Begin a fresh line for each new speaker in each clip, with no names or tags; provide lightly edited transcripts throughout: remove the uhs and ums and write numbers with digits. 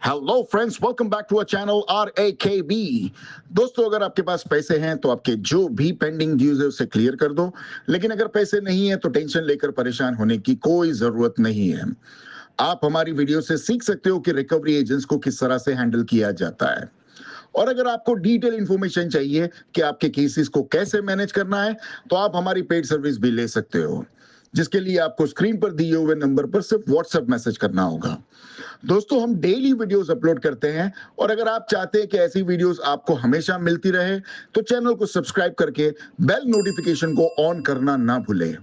Hello friends, welcome back to our channel RAKB। दोस्तों, अगर आपके पास पैसे हैं तो आपके जो भी पेंडिंग ड्यूज है उसे क्लियर कर दो। लेकिन अगर पैसे नहीं है तो टेंशन लेकर परेशान होने की कोई जरूरत नहीं है। आप हमारी वीडियो से सीख सकते हो कि रिकवरी एजेंट्स को किस तरह से हैंडल किया जाता है। और अगर आपको डिटेल इंफॉर्मेशन चाहिए कि आपके केसेस को कैसे मैनेज करना है तो आप हमारी पेड सर्विस भी ले सकते हो, जिसके लिए आपको स्क्रीन पर दिए हुए नंबर पर सिर्फ व्हाट्सएप मैसेज करना होगा। दोस्तों, हम डेली वीडियोस अपलोड करते हैं और अगर आप चाहते हैं कि ऐसी वीडियोस आपको हमेशा मिलती रहे तो चैनल को सब्सक्राइब करके बेल नोटिफिकेशन को ऑन करना ना भूलें।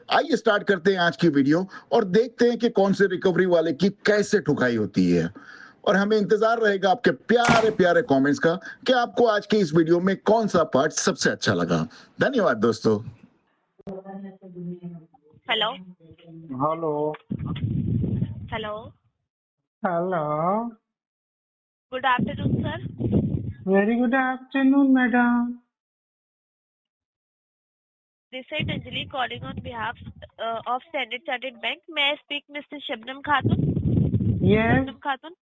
आइए स्टार्ट करते हैं आज की वीडियो और देखते हैं कि कौन से रिकवरी वाले की कैसे ठुकाई होती है। और हमें इंतजार रहेगा आपके प्यारे प्यारे कमेंट्स का कि आपको आज के इस वीडियो में कौन सा पार्ट सबसे अच्छा लगा। धन्यवाद दोस्तों।
Hello
hello
hello
hello
good afternoon sir.
Very good afternoon madam.
This is Anjali calling on behalf of standard chartered bank. मैं स्पीक मिस्टर शबनम खातून।
यस
शबनम खातून।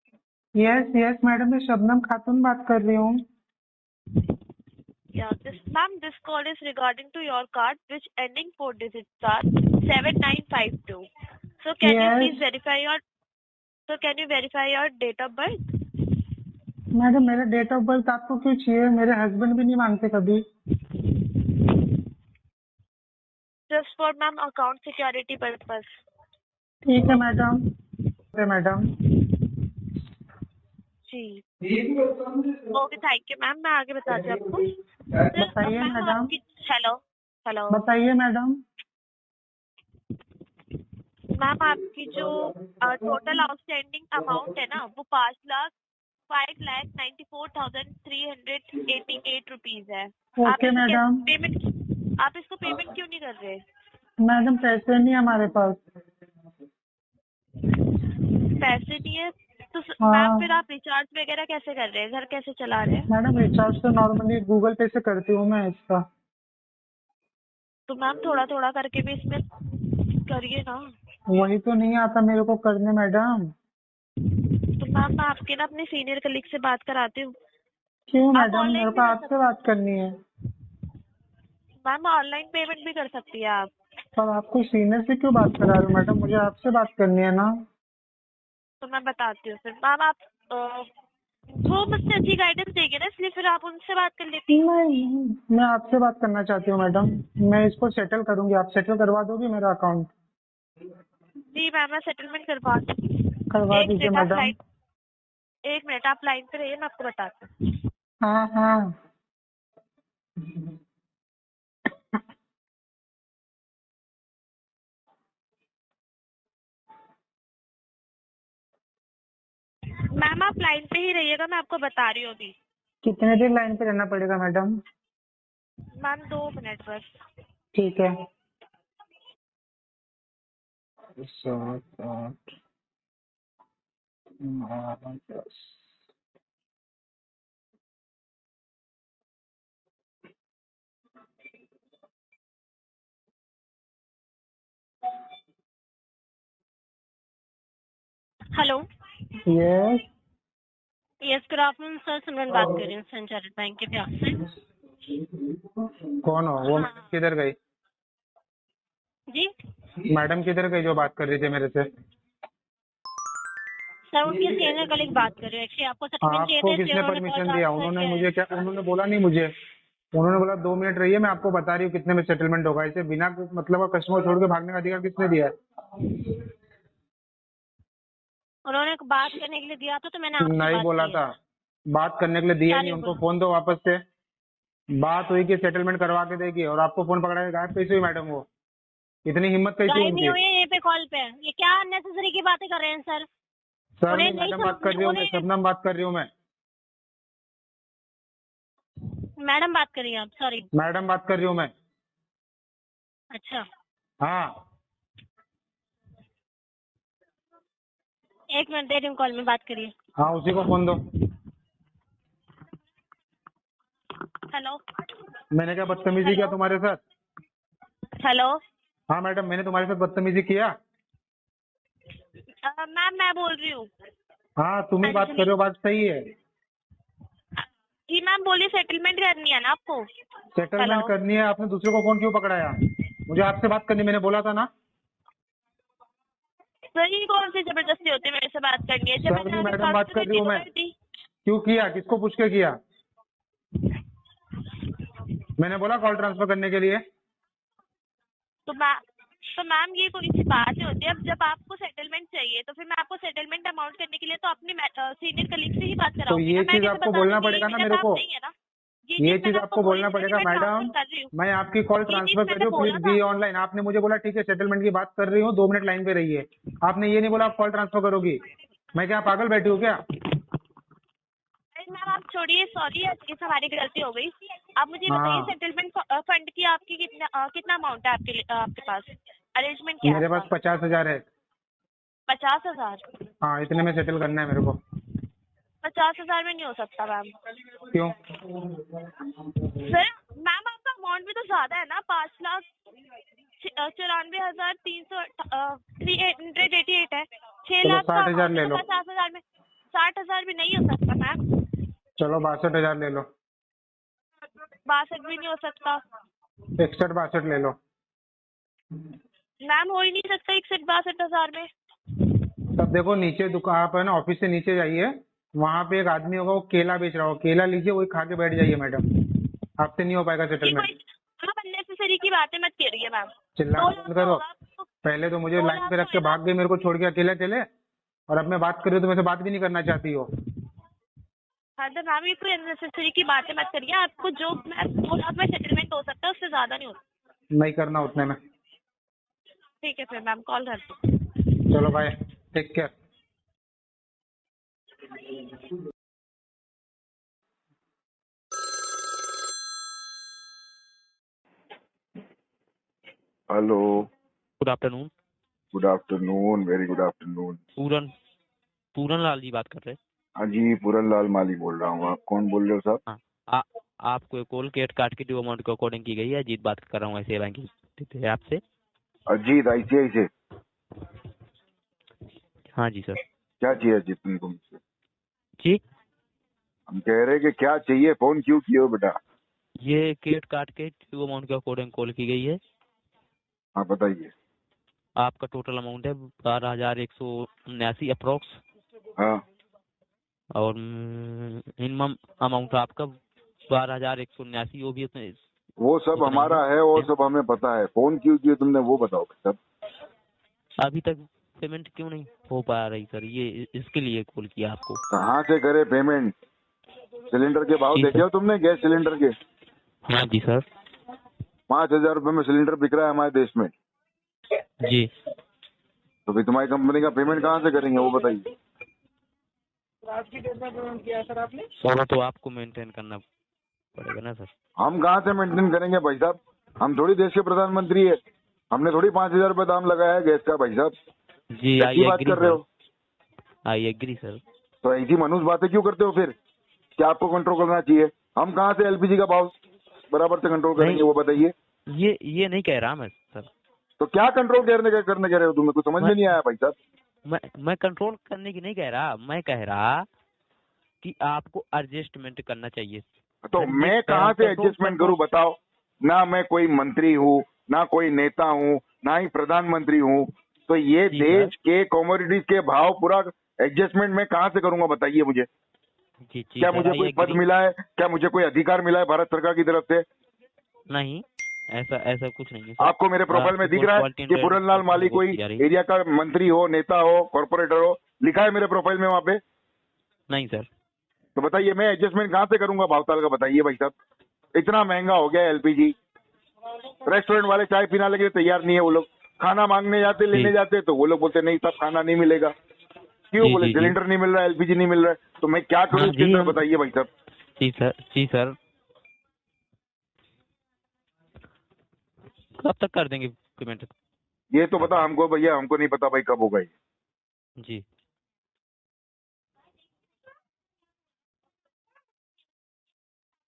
यस यस मैडम, मैं शबनम खातून बात कर रही हूँ।
Yeah, this call is regarding to your card which ending 4 digits are 7952. So can you
Yes.
please verify your date of birth?
Madam, मेरा date of birth आपको क्यों चाहिए? मेरे हस्बैंड भी नहीं मांगते कभी।
Just for ma'am account security purpose.
ठीक है madam. Madam
ji okay, thank you ma'am. मैं आगे बताती हूँ आपको।
बताइए
मैम
मैडम।
आपकी हेलो हेलो
बताइए मैडम।
मैम आपकी जो टोटल आउटस्टैंडिंग अमाउंट है ना वो 5,94,388 रुपीज है।
Okay madam.
आप इसको पेमेंट क्यों नहीं कर रहे?
मैडम, पैसे नहीं हमारे पास।
पैसे नहीं है तो
हाँ।
मैम फिर आप रिचार्ज वगैरह कैसे कर रहे हैं? घर कैसे चला रहे हैं?
मैडम, रिचार्ज तो नॉर्मली गूगल पे से करती हूँ मैं इसका।
तो मैम थोड़ा थोड़ा करके भी इसमें करिए ना।
वही तो नहीं आता मेरे को करने मैडम।
तो मैम मैं आपके ना अपने सीनियर कलीग से बात कराती हूँ।
क्यों
आप
मैडम?
ऑनलाइन
मेरे
भी
को
कर
आपसे बात करनी है।
मैम ऑनलाइन पेमेंट भी कर सकती है आप।
पर आपको सीनियर से क्यों बात करा रहे हो मैडम? मुझे आपसे बात करनी है ना।
तो मैं बताती हूँ फिर। मैम आप वो मुझसे अच्छी गाइडेंस देंगे ना, इसलिए फिर आप उनसे बात कर लेती।
नहीं, मैं आपसे बात करना चाहती हूँ मैडम। मैं इसको सेटल करूंगी, आप सेटल करवा दोगी मेरा अकाउंट?
जी मैम, मैं सेटलमेंट करवा दूँगी।
करवा दीजिए मैडम।
एक मिनट आप लाइन पे रहिए, मैं आपको बताती हूँ।
हाँ हाँ।
मैम आप लाइन पे ही रहिएगा, मैं आपको बता रही हूँ अभी।
कितने देर लाइन पे रहना पड़ेगा मैडम?
मैम 2 मिनट बस।
ठीक है। 7 8 9 10।
Hello
yes.
Yes, good afternoon sir. Simran बात कर रही हूँ संचालित बैंक के बिहार से।
कौन हो वो?
हाँ।
किधर गई
जी
मैडम? किधर गई जो बात कर रही थी मेरे से?
सर, उनके सीनियर कलीग बात कर रहे हैं। एक्चुअली आपको सेटलमेंट चाहिए
आपको
थे,
किसने
उन्होंने
परमिशन
कॉल
दिया?
ट्रांसफर
उन्होंने
किया है।
मुझे क्या, उन्होंने बोला नहीं मुझे। उन्होंने बोला 2 मिनट रहिए, मैं आपको बता रही हूँ कितने में सेटलमेंट होगा। इसे बिना मतलब कस्टमर छोड़ के भागने का अधिकार किसने दिया है?
उन्होंने बात करने के लिए दिया था तो मैंने आपसे
नहीं
बात
बोला
की है।
था, बात करने के लिए दिया
क्या
नहीं
नहीं
उनको।
बोला?
फोन दो वापस से। बात हुई कि सेटलमेंट करवा के देगी और आपको फोन पकड़ा के गायब कैसे हुई मैडम? वो इतनी हिम्मत कैसी हुई
गायब नहीं
उनकी?
हुई है, ये पे कॉल पे। ये क्या अननेसेसरी की बातें कर रहे हैं सर?
सर
उन्हें
नहीं,
नहीं
मैडम बात कर रही हूँ मैं, शबनम बात कर रही हूँ मैं।
मैडम बात करिए आप। सॉरी
मैडम बात कर रही हूँ मैं।
अच्छा,
हाँ।
एक मिनट दे रही हूँ, कॉल में बात करिए।
हाँ, उसी को फोन दो।
हेलो
मैंने क्या बदतमीजी किया तुम्हारे साथ?
हेलो
हाँ मैडम, मैंने तुम्हारे साथ बदतमीजी किया?
मैम मैं बोल रही हूँ।
हाँ तुम ही बात कर रहे हो, बात सही है।
जी मैम बोलिए, सेटलमेंट करनी है ना आपको?
Settlement
hello.
करनी है, आपने दूसरे को फोन क्यों पकड़ाया? मुझे आपसे बात करनी, मैंने बोला था ना।
सर ये कौन सी जबरदस्ती होती है मेरे से बात करनी है? जब
सर
मैंने
नहीं
आगे
मैडम, बात कर रही
ट्रांसपेरेंटली
हूँ मैं।
कर दी।
क्यों किया, किसको पूछ के किया? मैंने बोला कॉल ट्रांसफर करने के लिए।
तो मैम ये कोई सी बात होती है? अब जब आपको सेटलमेंट चाहिए तो फिर मैं आपको सेटलमेंट अमाउंट करने के लिए तो अपने सीनियर कलीग से ही बात
तो
कराऊंगी
ये
ना। मैं
चीज
कैसे
आपको
बता
बोलना
दूंगी? ये
पड़ेगा ना
मेरा
मेरे
काम
को।
नहीं है ना। ये
ये
चीज
चीज
मैंने आपको
आपको
बोली
बोलना
थी ना कि
पड़ेगा
मैं
मैडम।
ट्रांसफर कर रही हूँ।
मैं आपकी कॉल
ये
ट्रांसफर
चीज
कर
मैंने
रही हूँ, प्लीज
बोला
बी
था।
ऑनलाइन। आपने मुझे बोला ठीक है सेटलमेंट की बात कर रही हूँ, 2 मिनट लाइन पे रहिए। आपने ये नहीं बोला आप कॉल ट्रांसफर करोगी। मैं क्या पागल बैठी हूँ क्या?
अरे मैम आप छोड़िए, सॉरी, इस हमारी गलती हो गई। आप मुझे बताइए,
हाँ
सेटलमेंट फंड की आपकी कितना अमाउंट है आपके पास? अरेंजमेंट क्या है
मेरे पास
आपका?
50,000 है।
50,000?
हाँ इतने में सेटल करना है मेरे को।
50,000 में नहीं हो सकता मैम।
क्यों?
सर मैम आपका अमाउंट भी तो ज्यादा है ना, 5,94,300 388 है। 6
चलो
लाख का
60,000
अमाउंट है
ले
तो
लो।
50,000 में 60,000 भी नहीं हो सकता मैम।
चलो 62,000 ले लो।
62 भी नहीं हो सकता
61-62 ले लो।
मैम, हो ही नहीं सकता 61-62,000 में।
तब देखो नीचे दुकान, आप है ना ऑफिस से नीचे जाइए, वहां पे एक आदमी होगा वो केला बेच रहा हो, केला लीजिए, वही खा के बैठ जाइए मैडम। आपसे नहीं हो पाएगा
ये
सेटलमेंट।
कोई आप अननेसेसरी की बातें मत करिए मैम। 2
चिल्लाना
लाख
बंद
का
करो।
होगा आपको।
पहले तो मुझे
2
लाइन
लाख
पे
तो
रख के
है ना।
भाग गई मेरे को छोड़ के अकेले अकेले, और अब मैं बात कर रही हूँ तो मेरे से बात भी नहीं करना चाहती हो।
हाँ तो मैम ये कोई अननेसेसरी की बातें मत करिए। आपको जो मैं 2 लाख में सेटलमेंट हो सकता है, उससे ज्यादा नहीं होता।
नहीं करना उतने में।
ठीक है फिर मैम, कॉल कर दो।
चलो bye, take care.
Hello.
Good afternoon.
Good afternoon, very good afternoon.
Puran Puran Lal ji बात कर रहे हैं।
हाँ जी, पूरन लाल माली बोल रहा हूँ। आप कौन बोल रहे हो साहब?
हाँ, आपको कॉल केट काट के ड्यू अमाउंट के अकॉर्डिंग की गई है। अजीत बात कर रहा हूँ ऐसे बैंक की आपसे।
अजीत ICI से?
हाँ जी सर।
क्या चाहिए अजीत तुमको मुझसे?
जी,
हम कह रहे कि क्या चाहिए, फोन क्यों किए हो बेटा?
ये केट काट के ड्यू अमाउंट के अकॉर्डिंग कॉल की गई है।
हाँ बताइए।
आपका टोटल अमाउंट है 12,179 अप्रोक्स,
हाँ
और मिनिमम अमाउंट आपका 12,179, वो भी उतने
वो सब
उतना ही
हमारा है, वो सब हमें पता है। फोन क्यों किए तुमने वो बताओ साहब।
अभी तक पेमेंट क्यों नहीं हो पा रही सर, ये इसके लिए कॉल किया आपको।
कहाँ से करे पेमेंट? सिलेंडर के भाव
जी
देखे
सर।
हो तुमने? गैस सिलेंडर के
हाँ जी सर।
5,000 रुपए में सिलेंडर बिक रहा है हमारे देश में।
जी
तो फिर तुम्हारी कंपनी का पेमेंट कहाँ से करेंगे वो बताइए।
सर, तो आपको मेंटेन करना पड़ेगा ना सर।
हम कहाँ से मेंटेन करेंगे भाई साहब? हम थोड़ी देश के प्रधानमंत्री है। हमने थोड़ी 5,000 रुपए दाम लगाया है गैस का भाई साहब।
जी, आई
कैसी बात
एग्री
कर रहे
सर।
हो?
I agree sir.
तो ऐसी मनुष्य बातें क्यों करते हो फिर? क्या आपको कंट्रोल करना चाहिए? हम कहाँ से LPG का भाव बराबर से कंट्रोल करेंगे वो बताइए।
ये नहीं कह रहा मैं सर।
तो क्या कंट्रोल करने कह रहे हो तुम्हें? कुछ समझ में नहीं आया भाई साहब।
मैं कंट्रोल करने की नहीं कह रहा, मैं कह रहा कि आपको एडजस्टमेंट करना चाहिए।
तो मैं कहाँ से एडजस्टमेंट करूँ बताओ? ना मैं कोई मंत्री हूँ, ना कोई नेता हूँ, ना ही प्रधानमंत्री हूँ। तो ये
जी
देश
सर।
के कमोडिटीज के भाव पूरा एडजस्टमेंट मैं कहाँ से करूंगा बताइए मुझे।
जी
क्या
सर,
मुझे
आई
कोई पद
एग्री।
मिला है? क्या मुझे कोई अधिकार मिला है भारत सरकार की तरफ से?
नहीं, ऐसा कुछ नहीं है सर।
आपको मेरे प्रोफाइल में दिख रहा है कि पूरनलाल माली कोई एरिया का मंत्री हो, नेता हो, कॉर्पोरेटर हो? लिखा है मेरे प्रोफाइल में वहाँ पे?
नहीं सर।
तो बताइए मैं एडजस्टमेंट कहाँ से करूंगा भावताल का? बताइए भाई साहब। इतना महंगा हो गया LPG। रेस्टोरेंट वाले चाय पीने लगे तैयार नहीं है वो लोग। खाना मांगने जाते, लेने जाते तो वो लोग बोलते नहीं साहब खाना नहीं मिलेगा। क्यों?
जी
बोले
जी जी।
सिलेंडर नहीं मिल रहा है, LPG नहीं मिल रहा है। तो मैं क्या करूँ
हाँ
इसके
जी,
अंदर बताइए भाई साहब।
जी सर। जी सर, कब तक कर देंगे पेमेंट?
ये तो बता हमको भैया, हमको नहीं पता भाई कब होगा ये।
जी,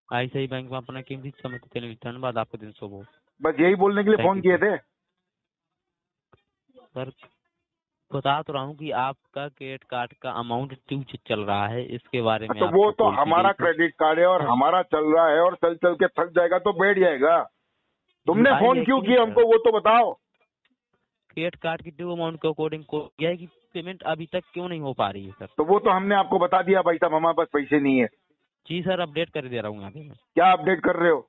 ICICI बैंक में अपना कीमती समय देने के लिए धन्यवाद। आपको दिन शुभ हो।
बस यही बोलने के लिए
Thank
फोन
you,
किए
sir.
थे।
सर बता तो रहा हूँ कि आपका क्रेडिट कार्ड का अमाउंट ड्यू चल रहा है, इसके बारे में
तो
आपको
वो तो
कॉल की
हमारा
गई थी।
क्रेडिट कार्ड है और हमारा चल रहा है, और चल चल के थक जाएगा तो बैठ जाएगा। तुमने
आई
फोन क्यों
एग्री
किया
सर।
हमको, वो तो बताओ।
क्रेडिट कार्ड की ड्यू अमाउंट के अकॉर्डिंग कॉल किया है कि पेमेंट अभी तक क्यों नहीं हो पा रही है सर।
तो वो तो हमने आपको बता दिया भाई साहब, हमारे पास पैसे नहीं है।
जी सर, अपडेट कर दे रहा हूँ यहाँ पे मैं।
क्या अपडेट कर रहे हो?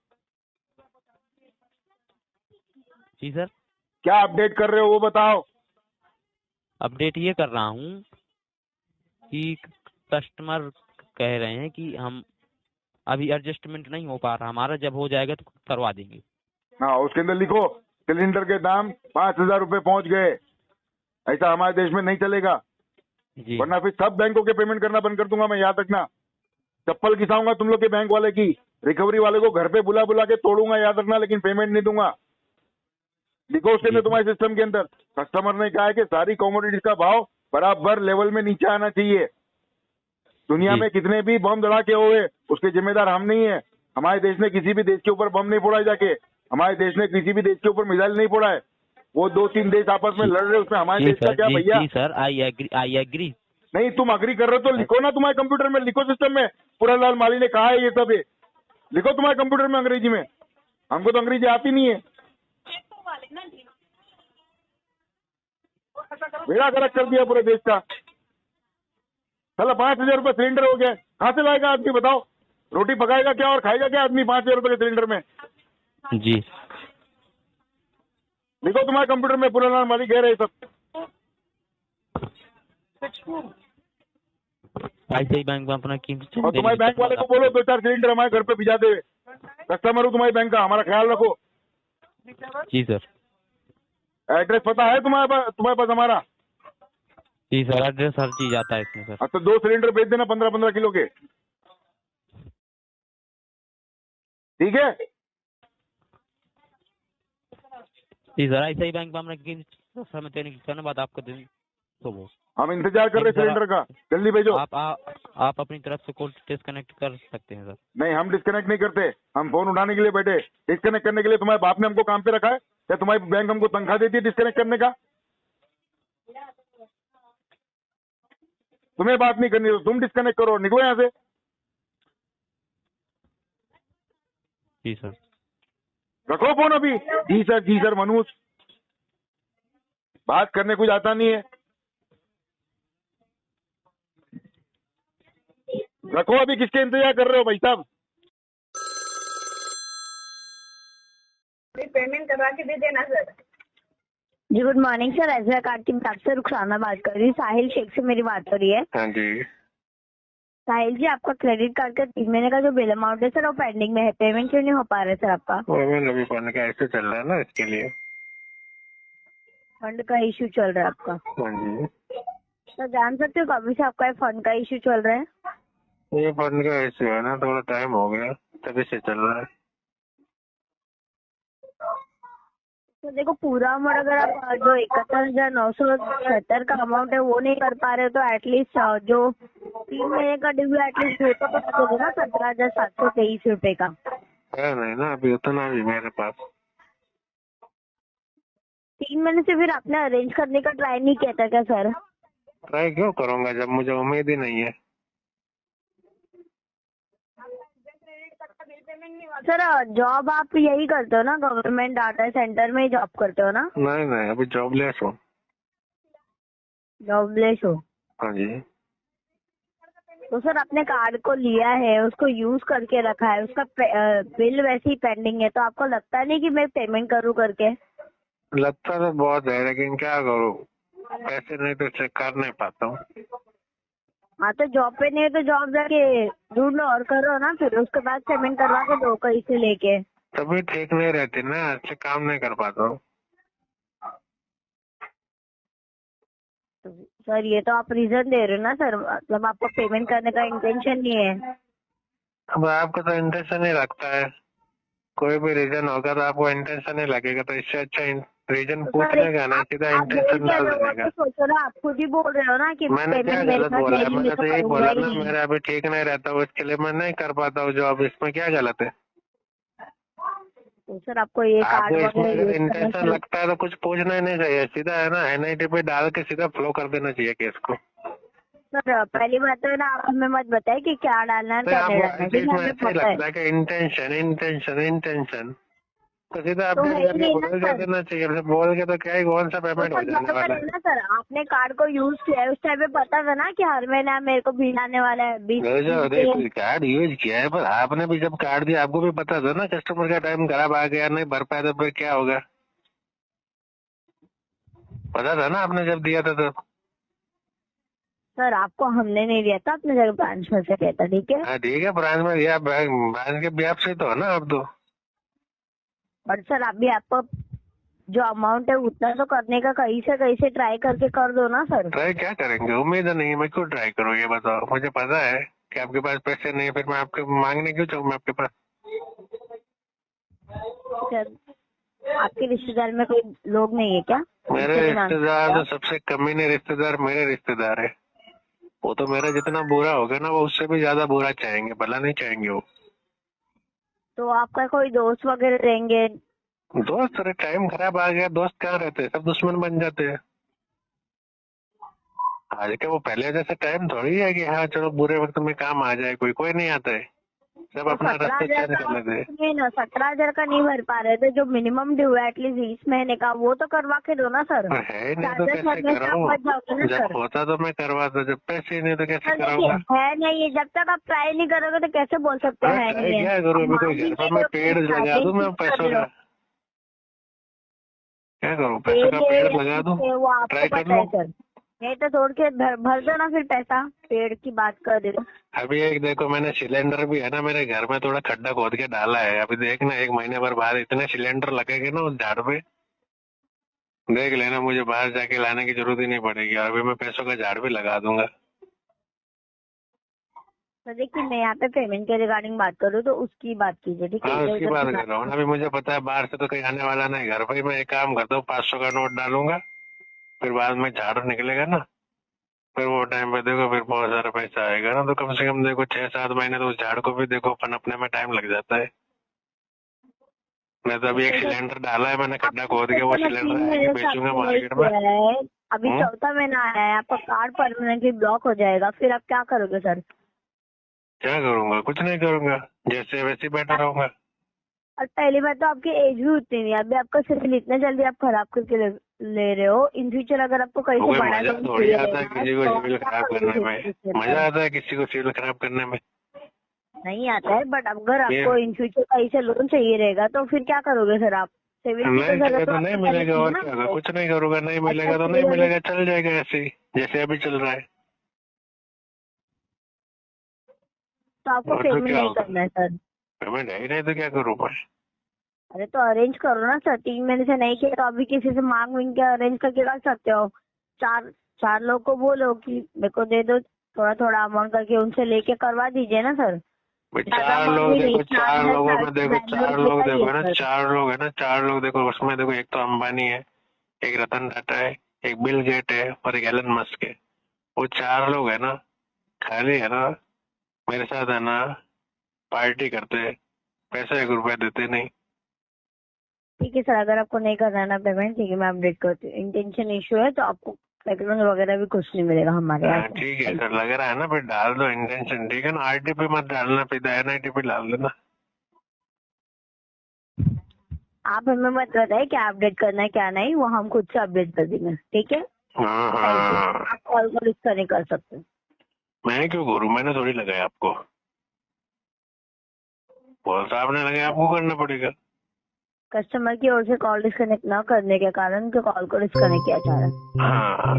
जी सर,
क्या अपडेट कर रहे हो वो बताओ।
अपडेट ये कर रहा हूँ कि कस्टमर कह रहे हैं कि हम अभी एडजस्टमेंट नहीं हो पा रहा हमारा, जब हो जाएगा तो करवा देंगे।
हाँ, उसके अंदर लिखो सिलेंडर के दाम 5,000 रुपए पहुंच गए। ऐसा हमारे देश में नहीं चलेगा,
जी
वरना फिर सब बैंकों के पेमेंट करना बंद कर दूंगा मैं, याद रखना। चप्पल घिसाऊंगा तुम लोग के बैंक वाले की, रिकवरी वाले को घर पे बुला बुला के तोड़ूंगा, याद रखना, लेकिन पेमेंट नहीं दूंगा। लिखो उसके अंदर
जी।
तुम्हारे सिस्टम के अंदर। कस्टमर ने कहा है कि सारी कमोडिटीज का भाव बराबर लेवल में नीचे आना चाहिए। दुनिया
जी।
में कितने भी बम धड़ाके हुए, उसके जिम्मेदार हम नहीं है। हमारे देश ने किसी भी देश के ऊपर बम नहीं फोड़ा है जाके, हमारे देश ने किसी भी देश के ऊपर मिसाइल नहीं फोड़ा है। वो 2-3 देश आपस में लड़ रहे हैं, उसमें हमारे
जी
देश का
सर,
क्या
जी
भैया?
जी सर, आई एग्री।
नहीं, तुम अग्री कर रहे हो तो लिखो ना तुम्हारे कंप्यूटर में, लिखो सिस्टम में, पूरालाल माली ने कहा है ये सब है। लिखो तुम्हारे कंप्यूटर में अंग्रेजी में, हमको तो अंग्रेजी आती नहीं है। बेड़ा गर्क कर दिया पूरे देश का। चलो 5,000 रुपए सिलेंडर हो गया, कहाँ से लाएगा आदमी बताओ? रोटी पकाएगा क्या और खाएगा क्या आदमी 5,000 रुपए के सिलेंडर में?
जी,
लिखो तुम्हारे कंप्यूटर में, पूरालाल माली कह रहे हैं सब।
ICICI बैंक में अपना कीमती
और तुम्हारे बैंक वाले को बोलो 2-4 सिलेंडर हमारे घर पे भिजा दे। कस्टमर हो तुम्हारे बैंक का, हमारा ख्याल रखो।
जी सर।
एड्रेस पता है तुम्हारे पास हमारा?
जी सर, एड्रेस हर चीज आता है इसमें सर।
अब तो 2 सिलेंडर भेज देना 15-15 किलो के, ठीक है?
जी सर, ICICI बैंक में अपना कीमती समय देने के बाद आपको दिन तो वो
हम इंतजार कर रहे
लेकिन सर,
सिलेंडर का, जल्दी भेजो।
आप अपनी तरफ से कॉल डिस्कनेक्ट कर सकते हैं सर।
नहीं, हम डिस्कनेक्ट नहीं करते, हम फोन उठाने के लिए बैठे। डिस्कनेक्ट करने के लिए तुम्हारे बाप ने हमको काम पे रखा है या तुम्हारी बैंक हमको तनख्वाह देती है डिस्कनेक्ट करने का? तुम्हें बात नहीं करनी तो तुम डिस्कनेक्ट करो, निकलो यहाँ से।
जी सर।
रखो फोन अभी। जी सर मनोज, बात करने कुछ आता नहीं है। रखो अभी, किसके इंतजार कर रहे हो भाई साहब?
पेमेंट करवा के दे देना सर।
जी good morning sir, SBI card की तरफ से रुखसाना बात कर रही हूँ। साहिल शेख से मेरी बात हो रही है।
हाँ जी।
साहिल जी, आपका क्रेडिट कार्ड का 3 महीने का जो बिल अमाउंट है सर वो पेंडिंग में है, पेमेंट क्यों नहीं हो पा रहा है सर आपका?
पेमेंट अभी पढ़ने का ऐसे चल रहा है ना, इसके लिए।
फंड का इशू चल रहा है आपका?
हाँ जी।
सर जान सकते हो कभी से आपका फंड का इशू चल रहा है?
ये फंड का इशू है ना, थोड़ा टाइम हो गया तभी से चल रहा है।
तो देखो पूरा अमाउंट अगर आप जो 71,970 का अमाउंट है वो नहीं कर पा रहे हो तो एटलीस्ट जो 3 महीने का ड्यू एटलीस्ट वो तो कर दो ना, 17,723 रुपए का।
है नहीं ना अभी उतना भी मेरे पास।
3 महीने से फिर आपने अरेंज करने का ट्राई नहीं किया था क्या सर?
ट्राई क्यों करूंगा जब मुझे उम्मीद ही नहीं है।
सर जॉब आप यही करते हो ना, गवर्नमेंट डाटा सेंटर में ही जॉब करते हो ना?
नहीं अभी जॉबलेस हूँ।
जॉबलेस हो?
हाँ जी।
तो सर आपने कार्ड को लिया है, उसको यूज करके रखा है, उसका बिल वैसे ही पेंडिंग है, तो आपको लगता नहीं कि मैं पेमेंट करूँ करके?
लगता तो बहुत है लेकिन क्या करूँ, पैसे नहीं तो चेक कर नहीं पाता हूँ।
हाँ तो जॉब पे नहीं है तो जॉब जाके ढूंढ लो और करो ना, फिर उसके बाद पेमेंट करवा के दो कहीं से लेके।
तभी ठीक नहीं रहती ना, अच्छे काम नहीं कर पाता हूँ।
सर ये तो आप रीजन दे रहे हो ना सर, मतलब आपको पेमेंट करने का इंटेंशन नहीं है।
अब आपका तो इंटेंशन ही लगता है, कोई भी रीजन होगा तो आपको इंटेंशन ही लगेगा, तो इससे अच्छा रीजन पूछने का ना, सीधा इंटेंशन डाल देने का।
सोचो ना, आप खुद ही बोल रहे हो ना कि
मैंने क्या गलत बोला है? मैंने तो यही बोला ना, मेरा अभी ठीक नहीं रहता हूँ, इसके लिए मैं नहीं कर पाता हूँ जॉब, इसमें क्या गलत है?
तो सर आपको ये कार्ड
आपको इसमें
वगैरह
अगर
यूज करना
इंटेंशन
चाहिए।
लगता है तो कुछ पूछना ही नहीं चाहिए, सीधा है ना NIT पे डाल के सीधा फ्लो कर देना चाहिए केस को।
सर पहली बात तो है ना, आप हमें मत बताइए कि क्या डालना है
तो
क्या नहीं
आपको
डालना है,
एटलीस्ट
क्योंकि
में
हमें
ऐसा ही
पता है।
लगता है कि इंटेंशन तो सीधा
तो
अपडेट
है ही
करके
नहीं ना
बोल कर
सर।
देना चाहिए। फिर बोल के तो क्या ही कौन सा
तो
पेमेंट हो
सर
जाने
बराबर
वाला
है
है।
ना सर, आपने कार्ड को यूज किया है, उस टाइम पे पता था ना कि हर महीने आप मेरे को बिल आने वाला है 20
देखो कार्ड यूज किया है, पर आपने भी जब कार्ड दिया आपको भी पता था ना कस्टमर का टाइम खराब आ गया, नहीं भर पाया तो फिर क्या होगा, पता था ना आपने जब दिया था तो।
सर आपको हमने नहीं दिया था, अपने जगह ब्रांच में से दिया था, ठीक है।
हाँ ठीक है, ब्रांच में दिया, ब्रांच के ब्याज से तो है ना आप तो।
बट सर अभी आपको जो अमाउंट है उतना तो करने का कहीं से ट्राई करके कर दो ना सर।
ट्राई क्या करेंगे, उम्मीद नहीं है, मैं क्यों ट्राई करूँ ये बताओ। मुझे पता है कि आपके पास पैसे नहीं है, फिर मैं आपके मांगने क्यों चाहूँ मैं आपके पास।
सर आपके रिश्तेदार में कोई लोग नहीं है क्या?
मेरे
उसके भी नाम
रिश्तेदार तो सबसे कमीने रिश्तेदार मेरे रिश्तेदार है। वो तो मेरा जितना बुरा होगा ना वो उससे भी ज्यादा बुरा चाहेंगे, भला नहीं चाहेंगे वो।
तो आपका कोई दोस्त वगैरह रहेंगे?
दोस्त, अरे टाइम खराब आ गया, दोस्त कहाँ रहते हैं, सब दुश्मन बन जाते हैं। आज के वो पहले जैसा टाइम थोड़ी है कि हाँ चलो बुरे वक्त में काम आ जाए, कोई नहीं आता है, सब
तो
अपना रास्ता
17,000
चेंज कर लेते हैं।
का नहीं ना, 17,000 का नहीं भर पा रहे थे, जो मिनिमम ड्यू है एटलीस्ट इस महीने का वो तो करवा के दो ना सर।
पर है नहीं तो
चार्जेस
कैसे
लगने से आप
कराऊं,
बच जाओगे ना
जब
सर।
होता तो मैं करवाता, जब पैसे ही नहीं तो कैसे
सर देखिए
कराऊंगा।
है नहीं है, जब तक आप ट्राई नहीं करोगे तो कैसे बोल सकते हैं है
ट्राई
नहीं है।
क्या करूँ, अभी
आप
कोई
मान भी
घर पर
नहीं
मैं
रहे
पेड़
हो,
लगा दूं मैं
स्टार्टिंग कर
पैसों
रहे हो।
का, क्या करूँ, पैसों का पेड़ लगा दूं,
वो आपको
ट्राई कर
पता है
लूं।
सर। नहीं तो छोड़ के भर दो ना फिर पैसा, पेड़ की बात कर दे।
अभी एक देखो, मैंने सिलेंडर भी है ना मेरे घर में थोड़ा खड्डा खोद के डाला है, अभी देखना 1 महीने भर बाद इतने सिलेंडर लगेंगे ना उस झाड़ पे, देख लेना, मुझे बाहर जाके लाने की जरूरत ही नहीं पड़ेगी, और अभी मैं पैसों का झाड़ भी लगा दूंगा।
तो देखिए मैं यहाँ पे पेमेंट के रिगार्डिंग बात करूँ तो उसकी बात कीजिए, ठीक है।
हाँ
इधर
उसकी
उधर
बात
की
कर रहा हूँ ना, अभी मुझे पता है बाहर से तो कहीं आने वाला नहीं, घर पे ही मैं एक काम करता हूँ 500 का नोट डालूंगा, फिर बाद में झाड़ निकलेगा ना, फिर वो टाइम पे देखो फिर बहुत सारा पैसा आएगा ना, तो कम से कम देखो 6-7 महीने तो उस झाड़ को भी देखो पनपने में टाइम लग जाता है। मैं तो अभी एक सिलेंडर डाला है मैंने खड्डा खोद के, वो सिलेंडर
3
आएंगे
महीने से
बेचूंगा
आपने नहीं
मार्केट में।
किया है, अभी
हम्म?
4था महीना आया है, आपका कार्ड परमानेंटली ब्लॉक हो जाएगा, फिर आप क्या करोगे सर?
क्या करूंगा, कुछ नहीं करूंगा, जैसे वैसे बैठा रहूंगा।
और पहली बात तो आपकी एज भी उतनी नहीं है, अभी आपका सिविल इतना जल्दी आप खराब करके ले रहे हो। इन फ्यूचर अगर आपको कहीं
वो
से
कोई
बड़ा
मजा
लोन
थोड़ी
चाहिए
आता है
रहेगा
किसी को
तो आप
सिविल
क्या
खराब
करोगे
करने में, मजा आता है किसी को सिविल खराब करने में।
नहीं आता है, बट अगर
ये-
आपको इन फ्यूचर कहीं से लोन चाहिए रहेगा तो फिर क्या करोगे सर आप? सिविल की
नहीं
तो
चाहिए
जरूरत
तो नहीं
आपको
मिलेगा, और
पड़ेगी
क्या
ना।
होगा, कुछ नहीं करूंगा, नहीं मिलेगा तो
अच्छा,
नहीं
सिविल
मिलेगा, चल जाएगा ऐसे ही जैसे अभी चल रहा है।
तो आपको
और तो
पेमेंट
क्या
नहीं
होगा,
करना है सर।
पेमेंट है ही नहीं तो क्या करूँ मैं।
अरे तो अरेंज करो ना सर, 3 महीने से नहीं किया तो अभी किसी से मांग विंग के अरेंज करके कर सकते हो। चार लोग को बोलो कि मेरे को दे दो, थोड़ा थोड़ा अमाउंट करके उनसे लेके करवा दीजिए ना सर।
भाई
ज्यादा
4
amount
लोग
भी
देखो,
नहीं,
4 लोगों में देखो, 4 लोग
बैंगलोर
देखो है ना,
सर।
4 लोग है ना, 4 लोग देखो, उसमें देखो एक तो अंबानी है, एक रतन टाटा है, एक बिल गेट है और एक एलन मस्क है। वो 4 लोग है ना, खाली है ना मेरे साथ है ना पार्टी करते हैं, पैसे 1 रुपया देते नहीं।
ठीक है सर, अगर आपको नहीं करना है ना पेमेंट, ठीक है मैं अपडेट करती हूँ। इंटेंशन इशू है तो आपको बैकग्राउंड वगैरह भी कुछ नहीं मिलेगा हमारे यहाँ से।
ठीक है सर, लग रहा है ना, फिर डाल दो इंटेंशन, ठीक है ना, RTP मत डालना, फिर NIT पे डाल देना।
आप हमें मत बताइए क्या अपडेट करना है क्या नहीं, वो हम खुद से अपडेट कर देंगे, ठीक है।
हाँ
थैंक यू।
हाँ,
आप कॉल इसका नहीं कर सकते।
मैं क्यों करूँ, मैंने थोड़ी लगाया आपको, बोल साहब ने लगाया, आपको करना पड़ेगा।
कस्टमर की ओर से कॉल डिस्कनेक्ट न करने के कारण उनके कॉल को डिस्कनेक्ट किया जा रहा है।
हाँ